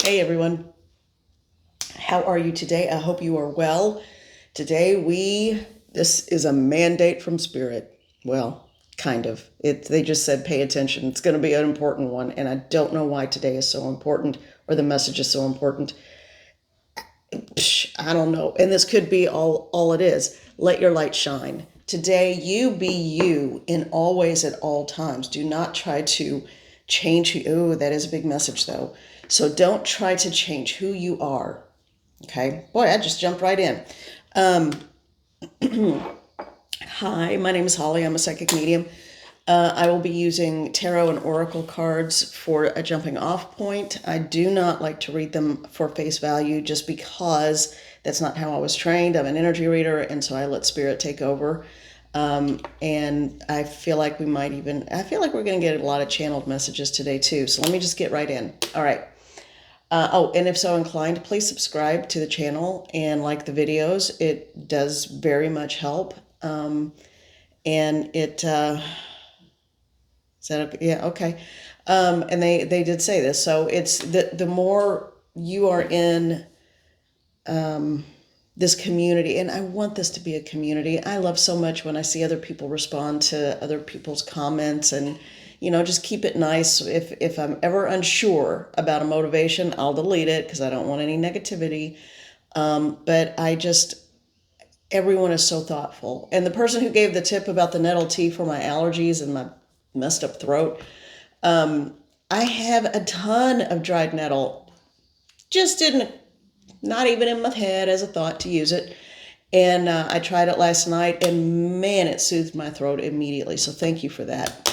Hey everyone, how are you today? I hope you are well. Today this is a mandate from Spirit. Well, kind of. They just said pay attention. It's going to be an important one, and I don't know why today is so important or the message is so important. I don't know. And this could be all it is. Let your light shine. Today, you be you in all ways at all times. Do not try to change who. Oh, that is a big message, though. So don't try to change who you are. Okay. Boy, I just jumped right in. Um, Hi, my name is Holly. I'm a psychic medium. I will be using tarot and oracle cards for a jumping off point. I do not like to read them for face value just because that's not how I was trained. I'm an energy reader, and so I let spirit take over. And I feel like I feel like we're going to get a lot of channeled messages today too. So let me just get right in. All right. And if so inclined, please subscribe to the channel and like the videos. It does very much help. And is that okay? Yeah, okay. And they did say this. So it's the more you are in this community, and I want this to be a community. I love so much when I see other people respond to other people's comments and, just keep it nice. If I'm ever unsure about a motivation, I'll delete it because I don't want any negativity. But everyone is so thoughtful. And the person who gave the tip about the nettle tea for my allergies and my messed up throat, I have a ton of dried nettle. Just didn't, not even in my head as a thought to use it. And I tried it last night, and man, it soothed my throat immediately. So thank you for that.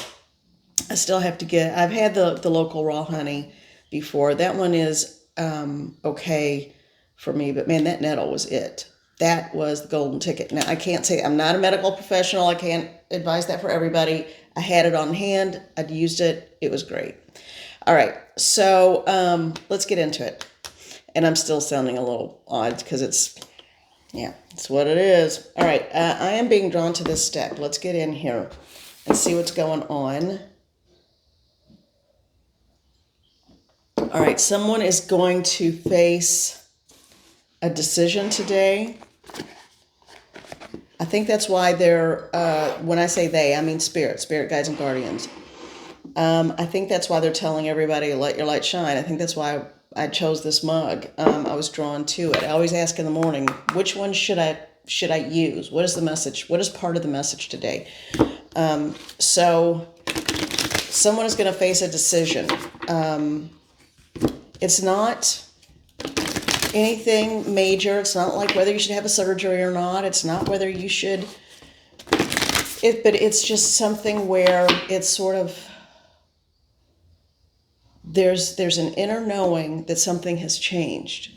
I still have to I've had the local raw honey before. That one is okay for me, but man, that nettle was it. That was the golden ticket. Now, I can't say I'm not a medical professional. I can't advise that for everybody. I had it on hand. I'd used it. It was great. All right, so let's get into it. And I'm still sounding a little odd because it's what it is. All right, I am being drawn to this deck. Let's get in here and see what's going on. All right, someone is going to face a decision today. I think that's why when I say they, I mean spirit guides and guardians. I think that's why they're telling everybody, let your light shine. I think that's why I chose this mug. I was drawn to it. I always ask in the morning, which one should I use? What is the message? What is part of the message today? So someone is going to face a decision. It's not anything major. It's not like whether you should have a surgery or not. It's not whether you should, but it's just something where it's sort of, there's an inner knowing that something has changed.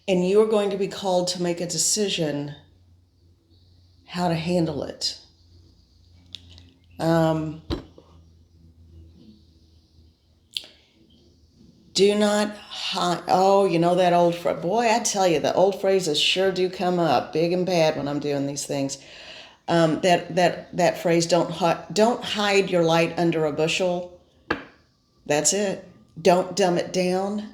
And you are going to be called to make a decision how to handle it. Do not hide. Oh, you know that old phrase. Boy, I tell you, the old phrases sure do come up big and bad when I'm doing these things. That phrase, don't hide your light under a bushel. That's it. Don't dumb it down.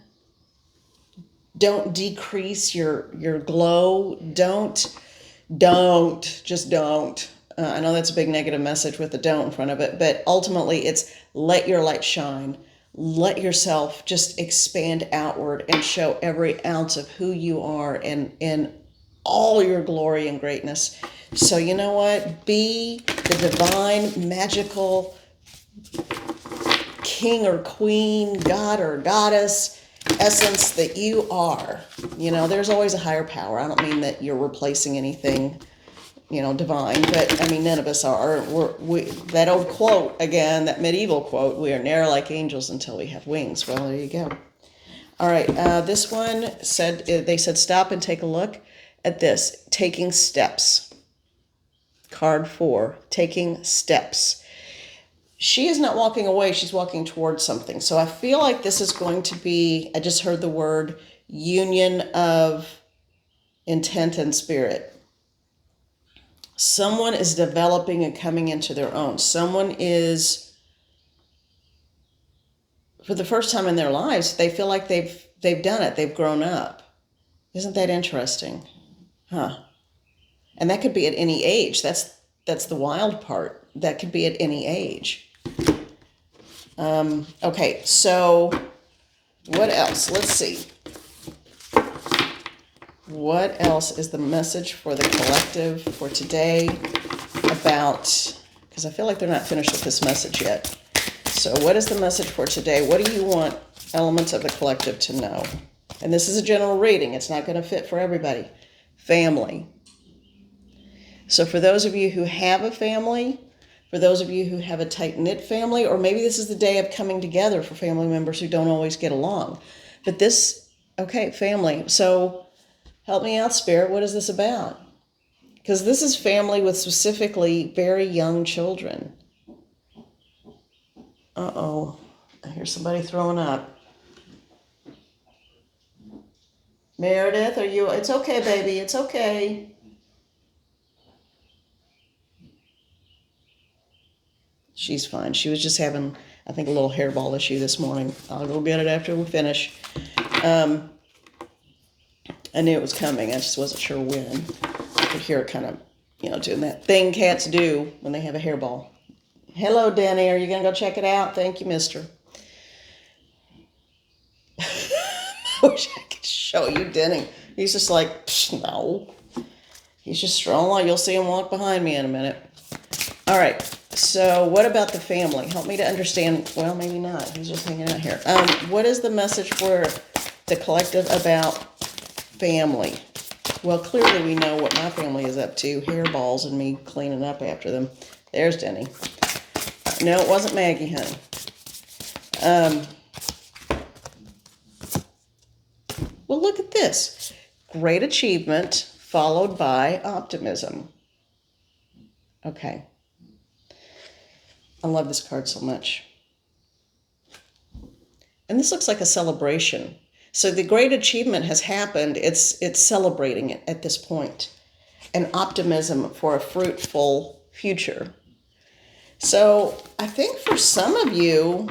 Don't decrease your glow. Just don't. I know that's a big negative message with the don't in front of it, but ultimately it's let your light shine. Let yourself just expand outward and show every ounce of who you are and in all your glory and greatness. So you know what? Be the divine, magical king or queen, god or goddess essence that you are. There's always a higher power. I don't mean that you're replacing anything, divine, but I mean, none of us are. That old quote, again, that medieval quote, we are ne'er like angels until we have wings. Well, there you go. All right, this one they said, stop and take a look at this. Taking steps. Card 4, taking steps. She is not walking away, she's walking towards something. So I feel like this is going to be, I just heard the word union of intent and spirit. Someone is developing and coming into their own. Someone is for the first time in their lives, they feel like they've done it. They've grown up. Isn't that interesting? Huh. And that could be at any age. That's the wild part. That could be at any age. Okay, so what else? Let's see. What else is the message for the collective for today about, because I feel like they're not finished with this message yet. So what is the message for today? What do you want elements of the collective to know? And this is a general reading. It's not going to fit for everybody. Family. So for those of you who have a family, for those of you who have a tight-knit family, or maybe this is the day of coming together for family members who don't always get along. But this, okay, family. So help me out, Spirit. What is this about? Because this is family with specifically very young children. Uh-oh. I hear somebody throwing up. Meredith, are you? It's okay, baby. It's okay. She's fine. She was just having, I think, a little hairball issue this morning. I'll go get it after we finish. I knew it was coming. I just wasn't sure when. I could hear it kind of, doing that thing cats do when they have a hairball. Hello, Danny. Are you going to go check it out? Thank you, mister. I wish I could show you Denny. He's just like, no. He's just strolling. You'll see him walk behind me in a minute. All right. So what about the family? Help me to understand. Well, maybe not. He's just hanging out here. What is the message for the collective about family? Well, clearly we know what my family is up to. Hairballs and me cleaning up after them. There's Denny. No, it wasn't Maggie, honey. Well, look at this. Great achievement followed by optimism. Okay. I love this card so much. And this looks like a celebration. So the great achievement has happened. It's celebrating it at this point. And optimism for a fruitful future. So I think for some of you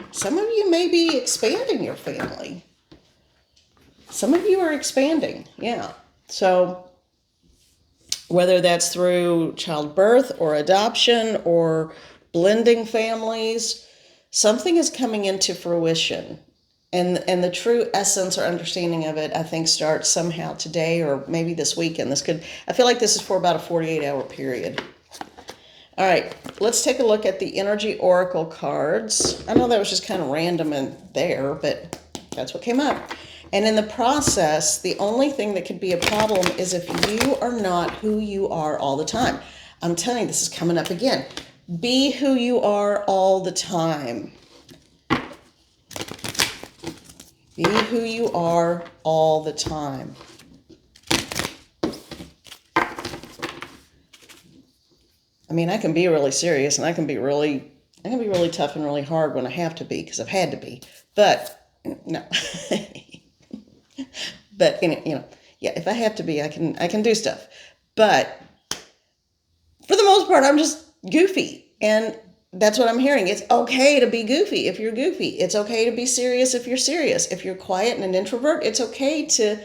may be expanding your family. Some of you are expanding, yeah. So whether that's through childbirth or adoption or blending families, something is coming into fruition. And the true essence or understanding of it, I think, starts somehow today or maybe this weekend. I feel like this is for about a 48-hour period. All right, let's take a look at the energy oracle cards. I know that was just kind of random in there, but that's what came up. And in the process, the only thing that could be a problem is if you are not who you are all the time. I'm telling you, this is coming up again. Be who you are all the time. Be who you are all the time. I mean, I can be really serious and I can be really tough and really hard when I have to be because I've had to be. But no. But yeah, if I have to be, I can do stuff. But for the most part, I'm just goofy. And that's what I'm hearing. It's okay to be goofy if you're goofy. It's okay to be serious if you're serious. If you're quiet and an introvert, it's okay to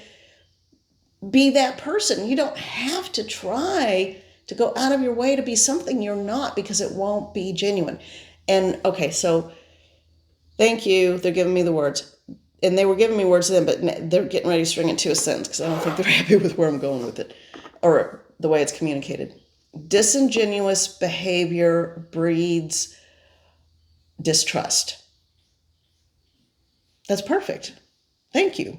be that person. You don't have to try to go out of your way to be something you're not because it won't be genuine. And okay, so thank you. They're giving me the words. And they were giving me words then, but they're getting ready to string it to a sentence because I don't think they're happy with where I'm going with it or the way it's communicated. Disingenuous behavior breeds distrust. That's perfect. Thank you.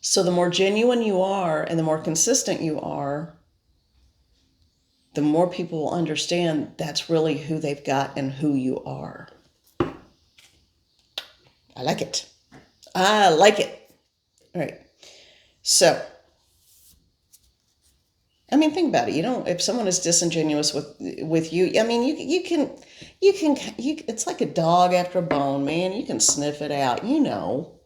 So the more genuine you are and the more consistent you are, the more people will understand that's really who they've got and who you are. I like it. I like it. All right. So, I mean, think about it. If someone is disingenuous with you, I mean, you can, it's like a dog after a bone, man. You can sniff it out, All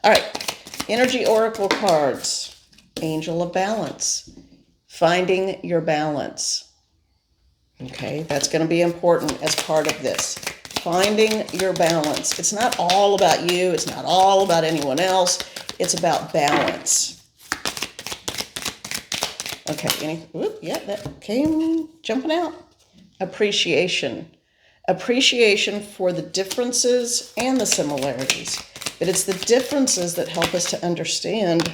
right. Energy oracle cards. Angel of balance. Finding your balance. Okay. That's going to be important as part of this. finding your balance. It's not all about you. It's not all about anyone else. It's about balance. Okay, yeah, that came jumping out. Appreciation. Appreciation for the differences and the similarities. But it's the differences that help us to understand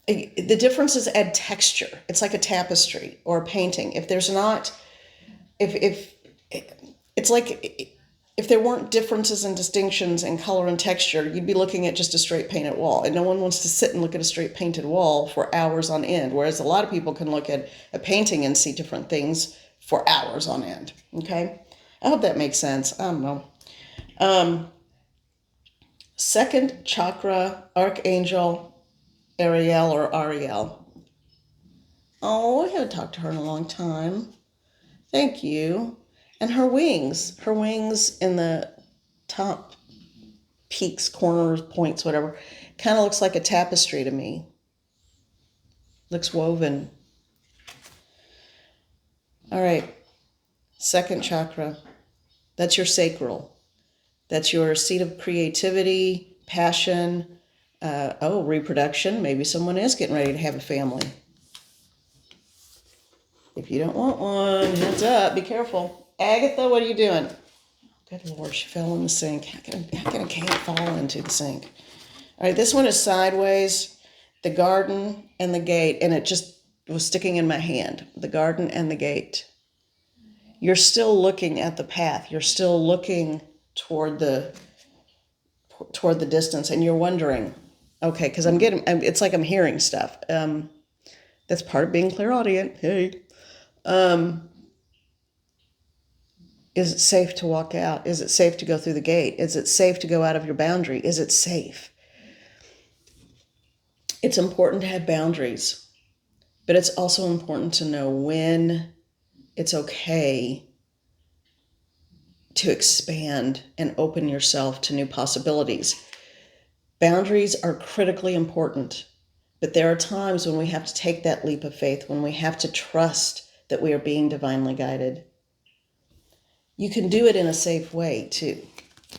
the differences add texture. It's like a tapestry or a painting. If there's not, if it's like if there weren't differences and distinctions in color and texture, you'd be looking at just a straight painted wall. And no one wants to sit and look at a straight painted wall for hours on end. Whereas a lot of people can look at a painting and see different things for hours on end. Okay? I hope that makes sense. I don't know. Second chakra, Archangel Ariel or Ariel. Oh, I haven't talked to her in a long time. Thank you. And her wings in the top peaks, corners, points, whatever, kind of looks like a tapestry to me. Looks woven. All right. Second chakra. That's your sacral. That's your seat of creativity, passion, reproduction. Maybe someone is getting ready to have a family. If you don't want one, heads up, be careful. Agatha, what are you doing? Good Lord, she fell in the sink. How can a cat fall into the sink? All right, this one is sideways, the garden and the gate, and it just was sticking in my hand, the garden and the gate. You're still looking at the path. You're still looking toward the distance, and you're wondering, okay, because it's like I'm hearing stuff. That's part of being clairaudient. Hey. Is it safe to walk out? Is it safe to go through the gate? Is it safe to go out of your boundary? Is it safe? It's important to have boundaries, but it's also important to know when it's okay to expand and open yourself to new possibilities. Boundaries are critically important, but there are times when we have to take that leap of faith, when we have to trust that we are being divinely guided. You can do it in a safe way, too.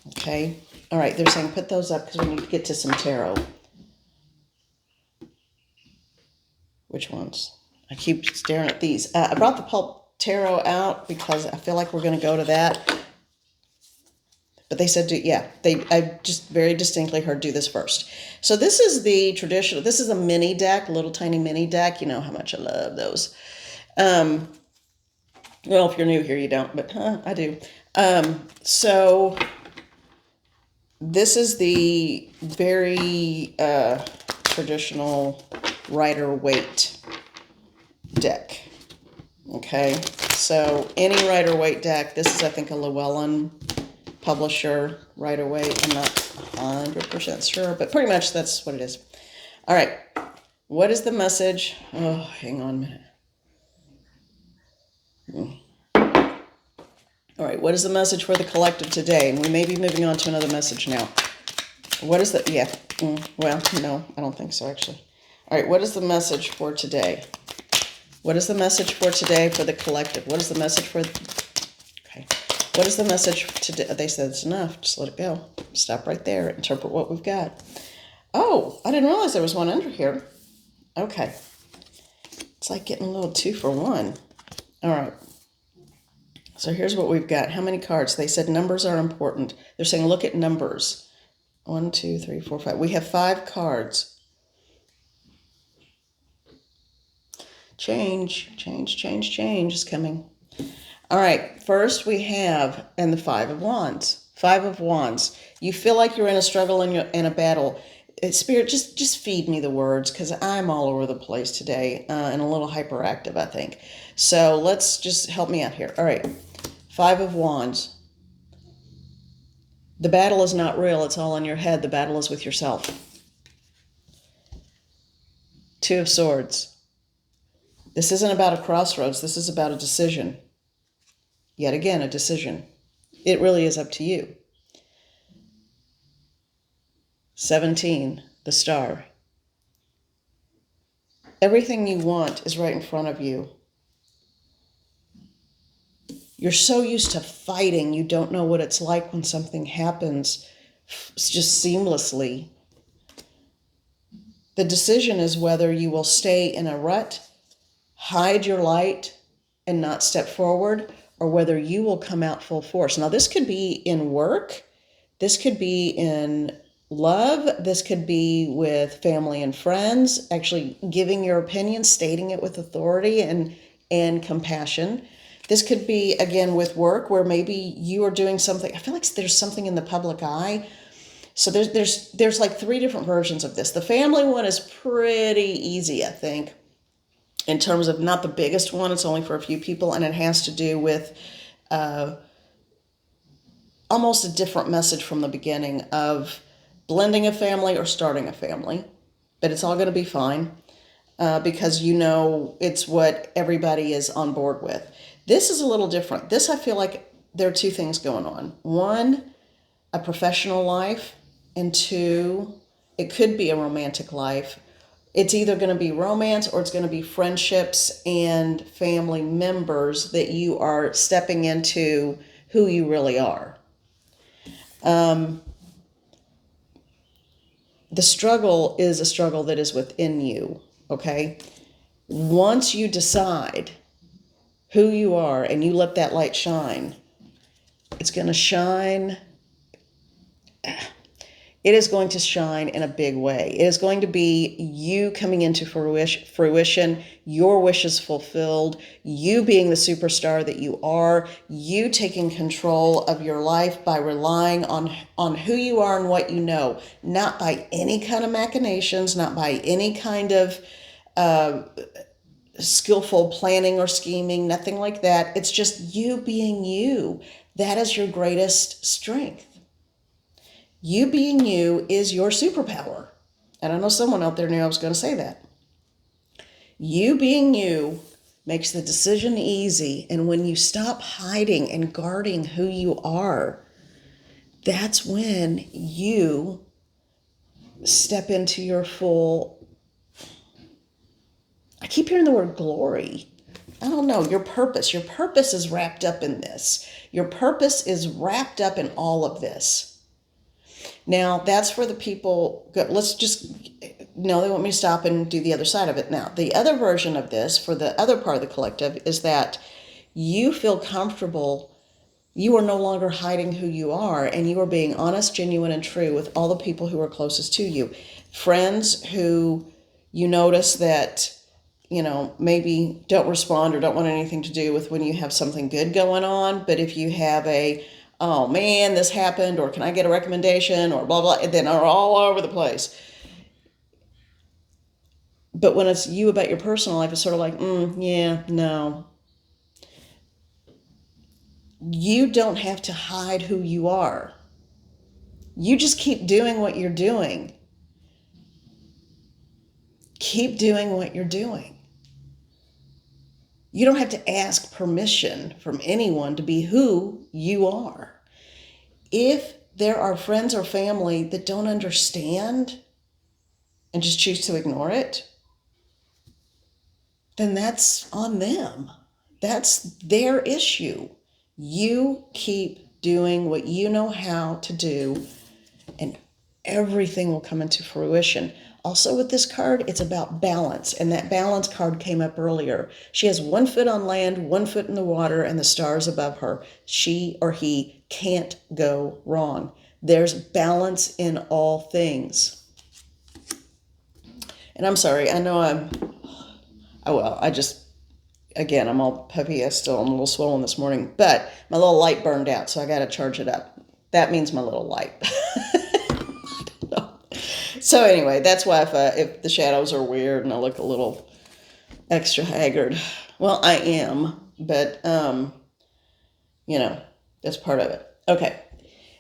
Okay? All right, they're saying put those up because we need to get to some tarot. Which ones? I keep staring at these. I brought the pulp tarot out because I feel like we're going to go to that. But they said, I just very distinctly heard do this first. So this is the traditional, this is a mini deck, a little tiny mini deck. You know how much I love those. Well, if you're new here, you don't, but I do. So this is the very traditional Rider-Waite deck. Okay, so any Rider-Waite deck, this is, I think, a Llewellyn publisher, Rider-Waite. I'm not 100% sure, but pretty much that's what it is. All right, what is the message? Oh, hang on a minute. All right, what is the message for the collective today? And we may be moving on to another message now. What is the, well, no, I don't think so, actually. All right, what is the message for today? What is the message for today for the collective? What is the message for, okay. What is the message today? They said it's enough, just let it go. Stop right there, interpret what we've got. Oh, I didn't realize there was one under here. Okay. It's like getting a little 2-for-1. All right. So here's what we've got. How many cards? They said numbers are important. They're saying look at numbers. 1, 2, 3, 4, 5. We have 5 cards. Change is coming. All right. First we have, and the 5 of Wands. 5 of Wands. You feel like you're in a struggle in a battle. Spirit, just feed me the words because I'm all over the place today and a little hyperactive, I think. So let's just help me out here. All right. 5 of Wands. The battle is not real. It's all in your head. The battle is with yourself. 2 of Swords. This isn't about a crossroads. This is about a decision. Yet again, a decision. It really is up to you. 17, the Star. Everything you want is right in front of you. You're so used to fighting, you don't know what it's like when something happens just seamlessly. The decision is whether you will stay in a rut, hide your light, and not step forward, or whether you will come out full force. Now, this could be in work, this could be in love, this could be with family and friends, actually giving your opinion, stating it with authority and compassion. This could be, again, with work, where maybe you are doing something. I feel like there's something in the public eye. So there's like 3 different versions of this. The family one is pretty easy, I think, in terms of not the biggest one. It's only for a few people, and it has to do with almost a different message from the beginning of blending a family or starting a family. But it's all going to be fine because you know it's what everybody is on board with. This is a little different. This, I feel like there are 2 things going on. 1, a professional life, and 2, it could be a romantic life. It's either going to be romance or it's going to be friendships and family members that you are stepping into who you really are. The struggle is a struggle that is within you, okay? Once you decide who you are and you let that light shine, it's going to shine. It is going to shine in a big way. It is going to be you coming into fruition, your wishes fulfilled, you being the superstar that you are, you taking control of your life by relying on who you are and what you know, not by any kind of machinations, not by any kind of skillful planning or scheming, nothing like that. It's just you being you. That is your greatest strength. You being you is your superpower. And I know someone out there knew I was going to say that. You being you makes the decision easy. And when you stop hiding and guarding who you are, that's when you step into your full, I keep hearing the word glory. I don't know, your purpose. Your purpose is wrapped up in this. Your purpose is wrapped up in all of this. Now, that's for the people, let's just, no, they want me to stop and do the other side of it now. The other version of this, for the other part of the collective, is that you feel comfortable, you are no longer hiding who you are, and you are being honest, genuine, and true with all the people who are closest to you. Friends who you notice that, maybe don't respond or don't want anything to do with when you have something good going on, but if you have oh man, this happened, or can I get a recommendation, or blah, blah, and then are all over the place. But when it's you about your personal life, it's sort of like, yeah, no. You don't have to hide who you are. You just keep doing what you're doing. Keep doing what you're doing. You don't have to ask permission from anyone to be who you are. If there are friends or family that don't understand and just choose to ignore it, then that's on them. That's their issue. You keep doing what you know how to do, and everything will come into fruition. Also with this card, it's about balance, and that balance card came up earlier. She has 1 foot on land, 1 foot in the water, and the stars above her. She or he can't go wrong. There's balance in all things. And I'm sorry, I know again, I'm all puffy. I'm a little swollen this morning, but my little light burned out, so I got to charge it up. That means my little light. So anyway, that's why if the shadows are weird and I look a little extra haggard, well, I am, but, that's part of it. Okay.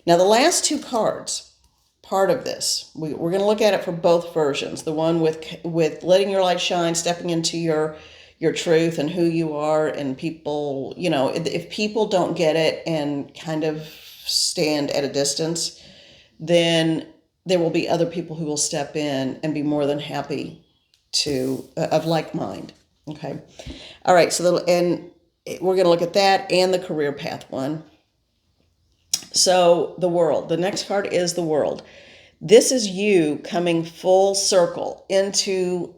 Now the last 2 cards, part of this, we're going to look at it for both versions. The one with letting your light shine, stepping into your truth and who you are, and people, if people don't get it and kind of stand at a distance, then there will be other people who will step in and be more than happy to, of like mind. Okay. All right. So and we're going to look at that and the career path one. So the world, the next card is the world. This is you coming full circle into,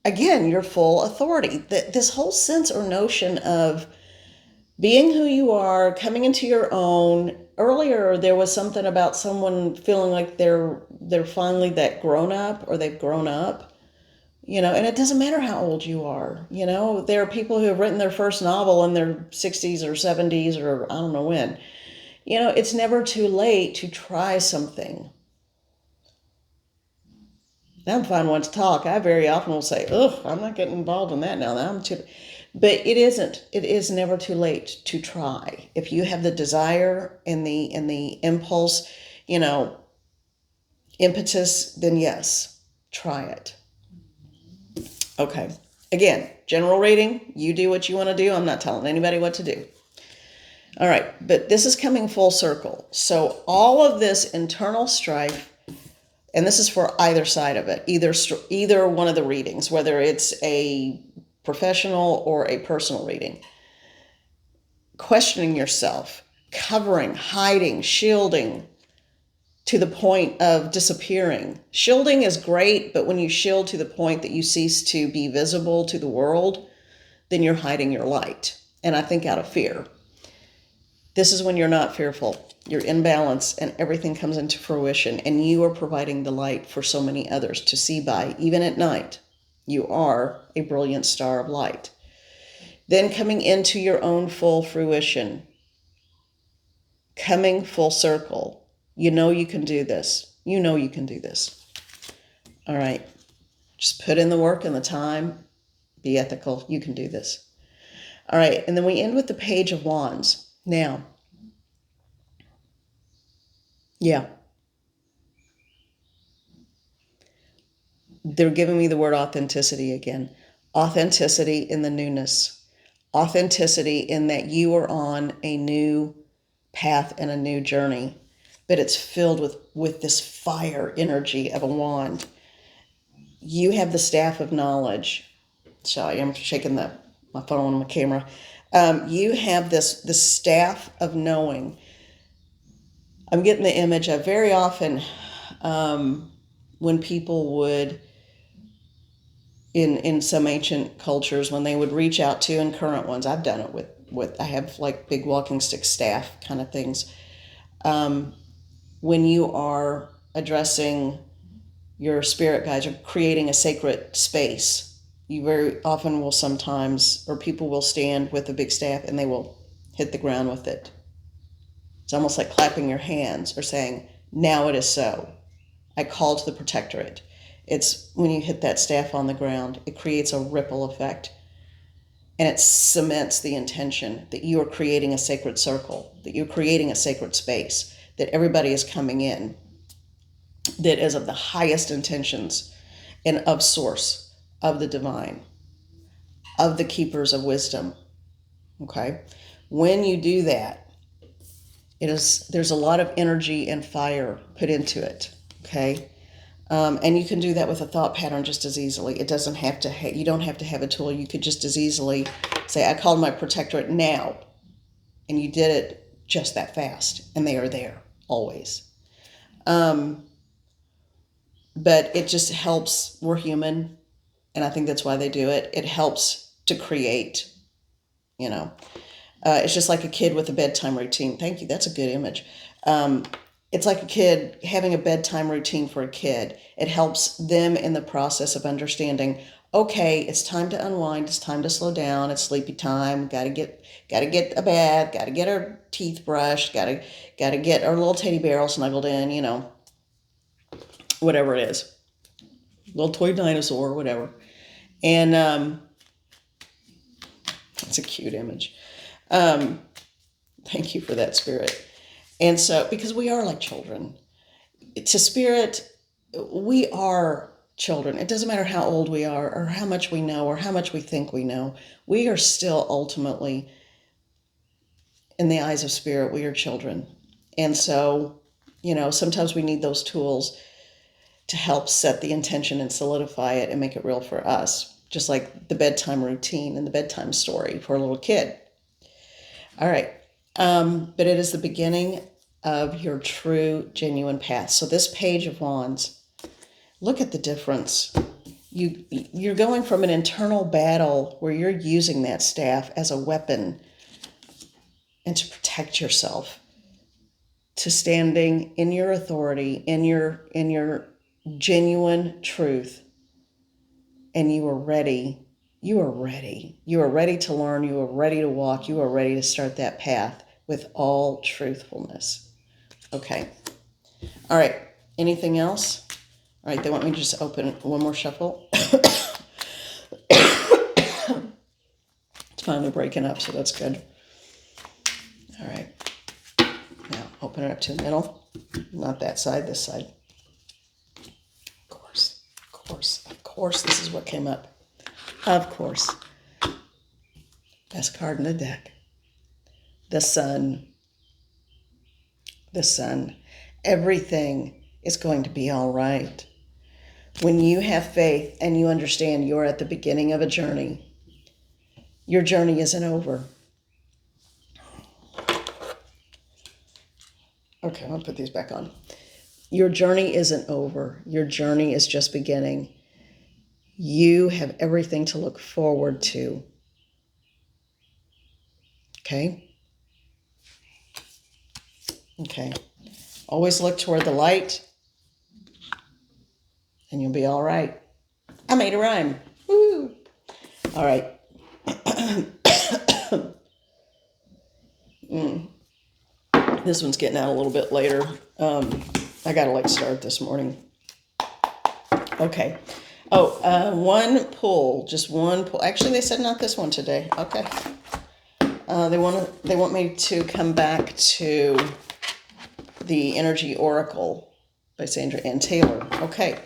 again, your full authority. This whole sense or notion of being who you are, coming into your own. Earlier, there was something about someone feeling like they're finally that grown up, or they've grown up. And it doesn't matter how old you are. There are people who have written their first novel in their 60s or 70s, or I don't know when. It's never too late to try something. I'm fine one to talk. I very often will say, "Ugh, I'm not getting involved in that now. I'm too." But it isn't. It is never too late to try. If you have the desire and the impulse, impetus, then yes, try it. Okay. Again, general reading. You do what you want to do. I'm not telling anybody what to do. All right, but this is coming full circle. So all of this internal strife, and this is for either side of it, either one of the readings, whether it's a professional or a personal reading. Questioning yourself, covering, hiding, shielding to the point of disappearing. Shielding is great, but when you shield to the point that you cease to be visible to the world, then you're hiding your light. And I think out of fear. This is when you're not fearful. You're in balance and everything comes into fruition, and you are providing the light for so many others to see by, even at night. You are a brilliant star of light. Then coming into your own full fruition, coming full circle. You know you can do this. You know you can do this. All right. Just put in the work and the time. Be ethical. You can do this. All right. And then we end with the Page of Wands. Now, yeah, they're giving me the word authenticity again. Authenticity in the newness. Authenticity in that you are on a new path and a new journey, but it's filled with this fire energy of a wand. You have the staff of knowledge. Sorry, I'm shaking my phone on my camera. You have this staff of knowing. I'm getting the image of very often when people would, in some ancient cultures, when they would reach out to, and current ones, I've done it with I have like big walking stick staff kind of things. When you are addressing your spirit guides or creating a sacred space, you very often will sometimes, or people will stand with a big staff and they will hit the ground with it. It's almost like clapping your hands or saying, now it is so. I call to the protectorate. It's when you hit that staff on the ground, it creates a ripple effect. And it cements the intention that you are creating a sacred circle, that you're creating a sacred space, that everybody is coming in, that is of the highest intentions and of source, of the divine, of the keepers of wisdom. Okay? When you do that, there's a lot of energy and fire put into it. Okay? And you can do that with a thought pattern just as easily. It doesn't have to, you don't have to have a tool. You could just as easily say, I called my protectorate now. And you did it just that fast. And they are there, always. But it just helps. We're human. And I think that's why they do it. It helps to create, It's just like a kid with a bedtime routine. Thank you. That's a good image. It's like a kid having a bedtime routine for a kid. It helps them in the process of understanding, okay, it's time to unwind. It's time to slow down. It's sleepy time. Got to get a bath. Got to get our teeth brushed. Got to get our little teddy bear all snuggled in, whatever it is. Little toy dinosaur, whatever. And it's a cute image. Thank you for that, Spirit. And so, because we are like children, to Spirit, we are children. It doesn't matter how old we are or how much we know or how much we think we know. We are still ultimately, in the eyes of Spirit, we are children. And so, sometimes we need those tools to help set the intention and solidify it and make it real for us. Just like the bedtime routine and the bedtime story for a little kid. All right. But it is the beginning of your true, genuine path. So this Page of Wands, look at the difference. You're going from an internal battle where you're using that staff as a weapon and to protect yourself, to standing in your authority, in your genuine truth, and you are ready. You are ready. You are ready to learn. You are ready to walk. You are ready to start that path with all truthfulness. Okay. All right. Anything else? All right. They want me to just open one more shuffle. It's finally breaking up, so that's good. All right. Now open it up to the middle. Not that side, this side. Of course, this is what came up. Of course. Best card in the deck. The Sun. The Sun. Everything is going to be all right. When you have faith and you understand you're at the beginning of a journey, your journey isn't over. Okay, I'm going to put these back on. Your journey isn't over. Your journey is just beginning. You have everything to look forward to. Okay? Okay. Always look toward the light, and you'll be all right. I made a rhyme. Woo! All right. This one's getting out a little bit later. I got a late start this morning. Okay. Oh, one pull, just one pull. Actually, they said not this one today. Okay. They want me to come back to the Energy Oracle by Sandra Ann Taylor. Okay.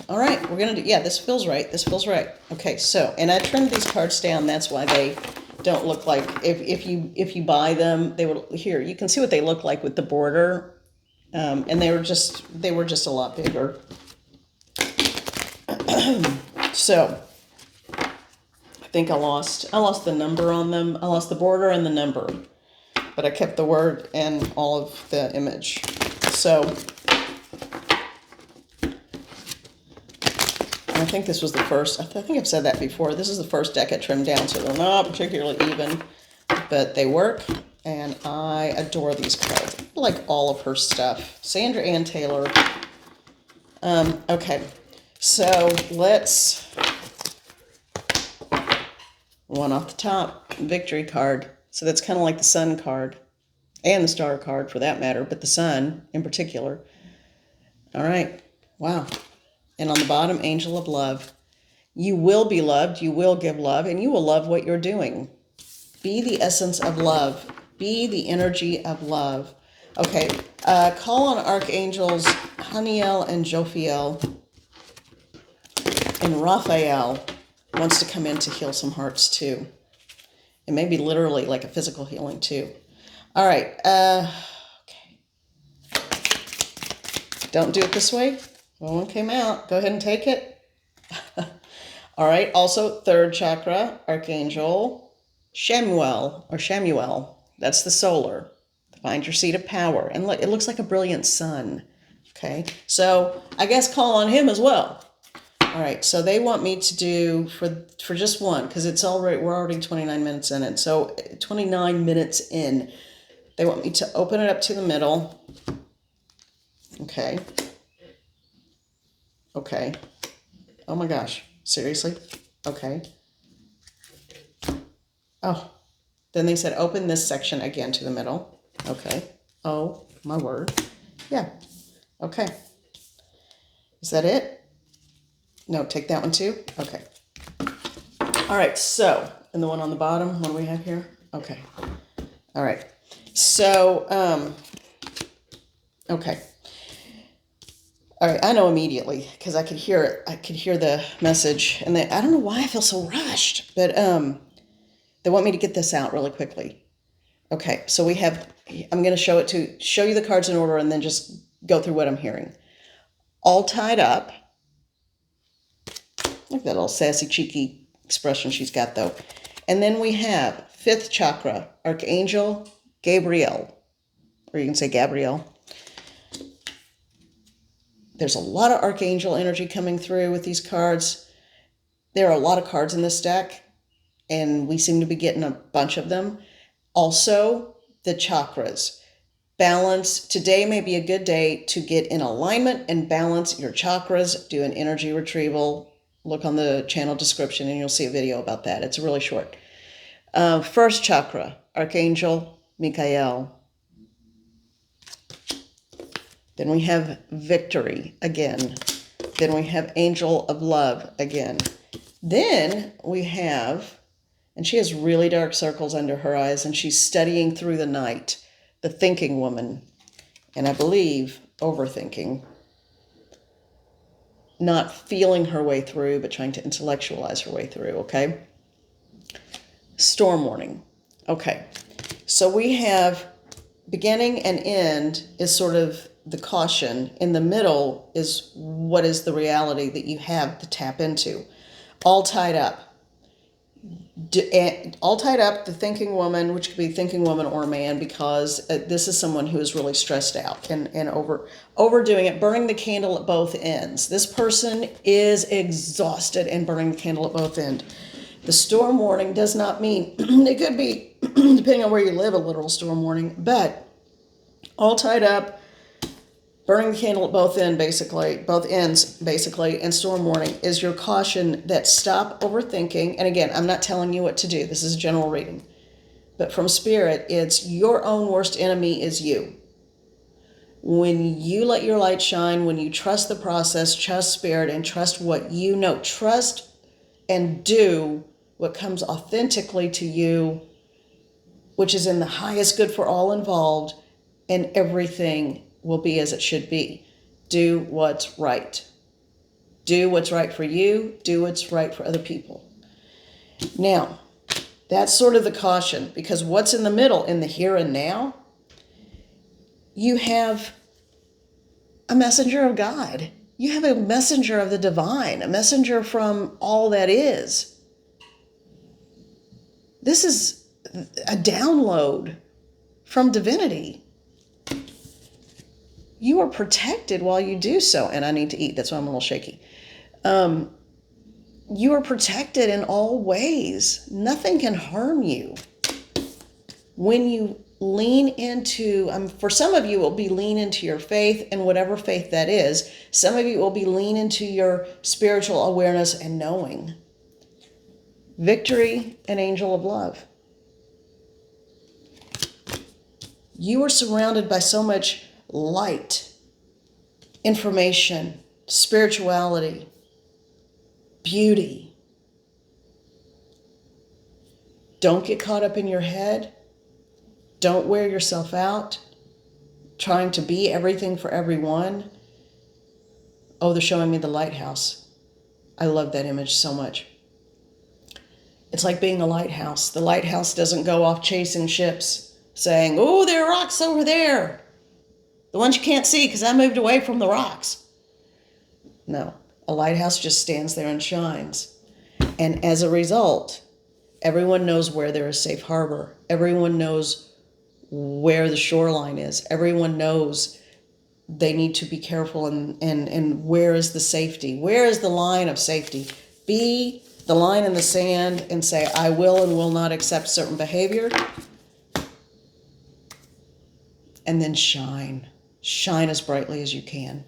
All right, we're gonna do. Yeah, this feels right. This feels right. Okay, so and I trimmed these cards down. That's why they don't look like if you buy them, they will. Here, you can see what they look like with the border, and they were just a lot bigger. So I think I lost the number on them. I lost the border and the number, but I kept the word and all of the image. So I think this was the first. I think I've said that before. This is the first deck I trimmed down, so they're not particularly even, but they work, and I adore these cards. I like all of her stuff. Sandra Ann Taylor. Okay, so let's one off the top, victory card. So that's kind of like the Sun card, and the Star card for that matter, but the Sun in particular. All right, wow. And on the bottom, Angel of Love. You will be loved, you will give love, and you will love what you're doing. Be the essence of love. Be the energy of love. Okay, call on Archangels Haniel and Jophiel. And Raphael wants to come in to heal some hearts too. And maybe literally like a physical healing too. All right, okay. Don't do it this way. One came out. Go ahead and take it. All right. Also, third chakra, Archangel Shamuel. That's the solar. Find your seat of power. And look, it looks like a brilliant sun. Okay. So I guess call on him as well. All right. So they want me to do for just one, because we're already 29 minutes in it. So 29 minutes in, they want me to open it up to the middle. Okay. Okay. Oh my gosh. Seriously? Okay. Oh. Then they said open this section again to the middle. Okay. Oh, my word. Yeah. Okay. Is that it? No, take that one too? Okay. All right. So, and the one on the bottom, what do we have here? Okay. All right. So, okay. All right, I know immediately because I could hear it. I could hear the message, and I don't know why I feel so rushed, but they want me to get this out really quickly. Okay, so we have. I'm going to show you the cards in order, and then just go through what I'm hearing. All tied up. Look at that little sassy, cheeky expression she's got, though. And then we have fifth chakra, Archangel Gabriel, or you can say Gabriel. There's a lot of Archangel energy coming through with these cards. There are a lot of cards in this deck, and we seem to be getting a bunch of them. Also, the chakras. Balance. Today may be a good day to get in alignment and balance your chakras. Do an energy retrieval. Look on the channel description and you'll see a video about that. It's really short. First chakra, Archangel Michael. Then we have Victory again. Then we have Angel of Love again. Then we have, and she has really dark circles under her eyes, and she's studying through the night, the Thinking Woman. And I believe overthinking. Not feeling her way through, but trying to intellectualize her way through, okay? Storm warning. Okay, so we have beginning and end is sort of the caution. In the middle is what is the reality that you have to tap into. All tied up. All tied up, the thinking woman, which could be thinking woman or man, because this is someone who is really stressed out and overdoing it, burning the candle at both ends. This person is exhausted and burning the candle at both ends. The storm warning does not mean, it could be, depending on where you live, a literal storm warning, but all tied up, burning the candle at both ends, basically, and storm warning is your caution that stop overthinking. And again, I'm not telling you what to do. This is a general reading. But from Spirit, it's your own worst enemy is you. When you let your light shine, when you trust the process, trust Spirit, and trust what you know, trust and do what comes authentically to you, which is in the highest good for all involved, and everything will be as it should be. Do what's right. Do what's right for you. Do what's right for other people. Now, that's sort of the caution, because what's in the middle, in the here and now, you have a messenger of God. You have a messenger of the divine, a messenger from all that is. This is a download from divinity. You are protected while you do so. And I need to eat. That's why I'm a little shaky. You are protected in all ways. Nothing can harm you. When you lean into, for some of you, it will be lean into your faith, and whatever faith that is. Some of you will be lean into your spiritual awareness and knowing. Victory and Angel of Love. You are surrounded by so much light, information, spirituality, beauty. Don't get caught up in your head. Don't wear yourself out trying to be everything for everyone. Oh, they're showing me the lighthouse. I love that image so much. It's like being a lighthouse. The lighthouse doesn't go off chasing ships saying, oh, there are rocks over there. The ones you can't see because I moved away from the rocks. No, a lighthouse just stands there and shines. And as a result, everyone knows where there is safe harbor. Everyone knows where the shoreline is. Everyone knows they need to be careful and where is the safety? Where is the line of safety? Be the line in the sand and say, I will and will not accept certain behavior. And then shine. Shine as brightly as you can.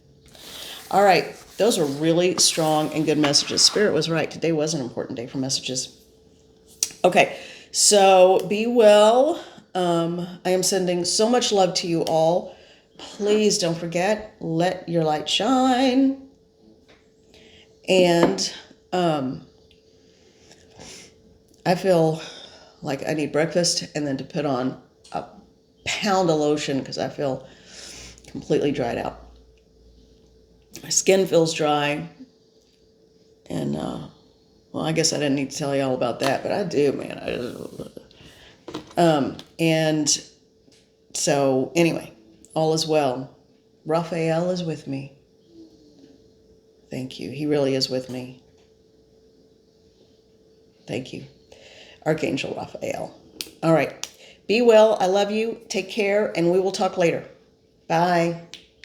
All right. Those are really strong and good messages. Spirit was right. Today was an important day for messages. Okay. So be well. I am sending so much love to you all. Please don't forget, let your light shine. And I feel like I need breakfast and then to put on a pound of lotion because I feel completely dried out. My skin feels dry. And, well, I guess I didn't need to tell you all about that, but I do, man. And so anyway, all is well. Raphael is with me. Thank you. He really is with me. Thank you. Archangel Raphael. All right. Be well. I love you. Take care, and we will talk later. Bye.